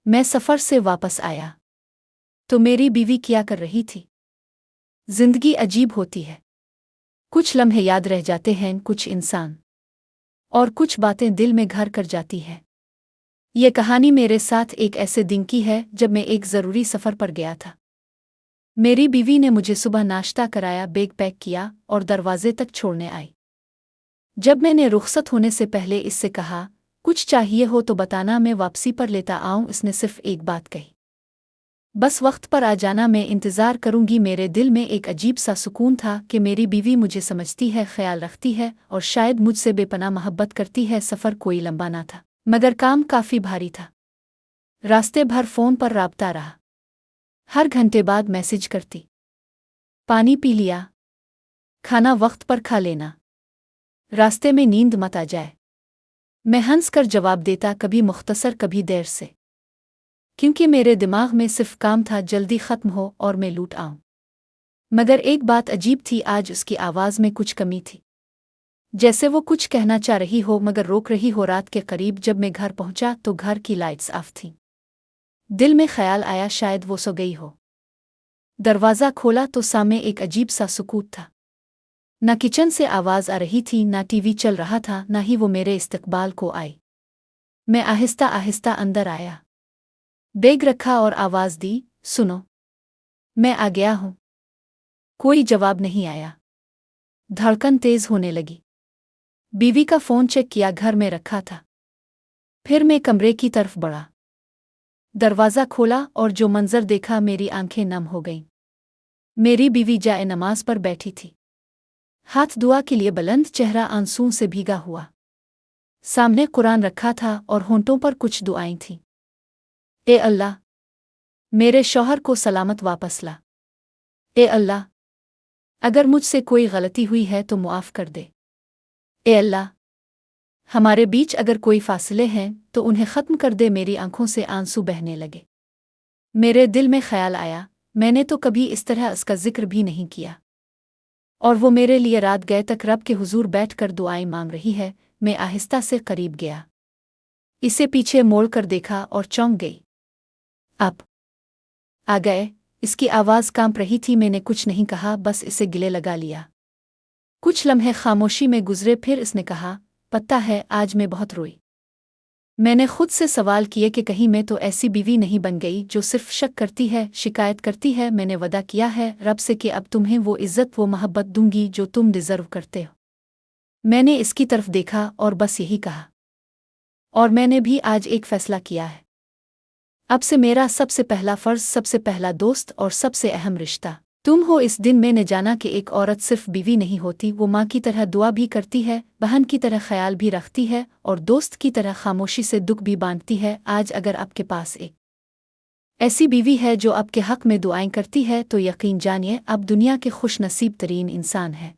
मैं सफ़र से वापस आया तो मेरी बीवी क्या कर रही थी। जिंदगी अजीब होती है। कुछ लम्हे याद रह जाते हैं, कुछ इंसान और कुछ बातें दिल में घर कर जाती हैं। ये कहानी मेरे साथ एक ऐसे दिन की है जब मैं एक ज़रूरी सफ़र पर गया था। मेरी बीवी ने मुझे सुबह नाश्ता कराया, बैग पैक किया और दरवाजे तक छोड़ने आई। जब मैंने रुखसत होने से पहले इससे कहा, कुछ चाहिए हो तो बताना, मैं वापसी पर लेता आऊं, इसने सिर्फ एक बात कही, बस वक्त पर आ जाना, मैं इंतज़ार करूंगी। मेरे दिल में एक अजीब सा सुकून था कि मेरी बीवी मुझे समझती है, ख्याल रखती है और शायद मुझसे बेपनाह मोहब्बत करती है। सफ़र कोई लंबा ना था मगर काम काफ़ी भारी था। रास्ते भर फ़ोन पर राबता रहा, हर घंटे बाद मैसेज करती, पानी पी लिया, खाना वक्त पर खा लेना, रास्ते में नींद मत आ जाए। मैं हंस कर जवाब देता, कभी मुख्तसर कभी देर से, क्योंकि मेरे दिमाग में सिर्फ काम था, जल्दी ख़त्म हो और मैं लूट आऊं। मगर एक बात अजीब थी, आज उसकी आवाज़ में कुछ कमी थी, जैसे वो कुछ कहना चाह रही हो मगर रोक रही हो। रात के करीब जब मैं घर पहुंचा तो घर की लाइट्स ऑफ थीं। दिल में ख्याल आया शायद वो सो गई हो। दरवाज़ा खोला तो सामने एक अजीब सा सुकूत था। न किचन से आवाज़ आ रही थी, न टीवी चल रहा था, न ही वो मेरे इस्तकबाल को आई। मैं आहिस्ता आहिस्ता अंदर आया, बैग रखा और आवाज़ दी, सुनो, मैं आ गया हूँ। कोई जवाब नहीं आया। धड़कन तेज होने लगी। बीवी का फ़ोन चेक किया, घर में रखा था। फिर मैं कमरे की तरफ बढ़ा, दरवाज़ा खोला और जो मंजर देखा, मेरी आंखें नम हो गईं। मेरी बीवी जाए नमाज पर बैठी थी, हाथ दुआ के लिए बुलंद, चेहरा आंसुओं से भीगा हुआ। सामने कुरान रखा था और होंठों पर कुछ दुआएं थीं। ए अल्लाह, मेरे शौहर को सलामत वापस ला। ए अल्लाह, अगर मुझसे कोई गलती हुई है तो मुआफ़ कर दे। ए अल्लाह, हमारे बीच अगर कोई फासले हैं तो उन्हें ख़त्म कर दे। मेरी आंखों से आंसू बहने लगे। मेरे दिल में ख्याल आया, मैंने तो कभी इस तरह उसका जिक्र भी नहीं किया, और वो मेरे लिए रात गए तक रब के हुजूर बैठकर दुआएं मांग रही है। मैं आहिस्ता से करीब गया, इसे पीछे मोड़ कर देखा और चौंक गई। आप आ गए, इसकी आवाज़ कांप रही थी। मैंने कुछ नहीं कहा, बस इसे गिले लगा लिया। कुछ लम्हे खामोशी में गुजरे, फिर इसने कहा, पता है आज मैं बहुत रोई। मैंने खुद से सवाल किए कि कहीं मैं तो ऐसी बीवी नहीं बन गई जो सिर्फ शक करती है, शिकायत करती है। मैंने वदा किया है रब से कि अब तुम्हें वो इज़्ज़त, वो मोहब्बत दूंगी जो तुम डिज़र्व करते हो। मैंने इसकी तरफ देखा और बस यही कहा, और मैंने भी आज एक फ़ैसला किया है। अब से मेरा सबसे पहला फ़र्ज़, सबसे पहला दोस्त और सबसे अहम रिश्ता तुम हो। इस दिन मैंने जाना कि एक औरत सिर्फ बीवी नहीं होती, वो माँ की तरह दुआ भी करती है, बहन की तरह ख्याल भी रखती है और दोस्त की तरह खामोशी से दुख भी बांटती है। आज अगर आपके पास एक ऐसी बीवी है जो आपके हक़ में दुआएं करती है तो यकीन जानिए आप दुनिया के खुश नसीब तरीन इंसान हैं।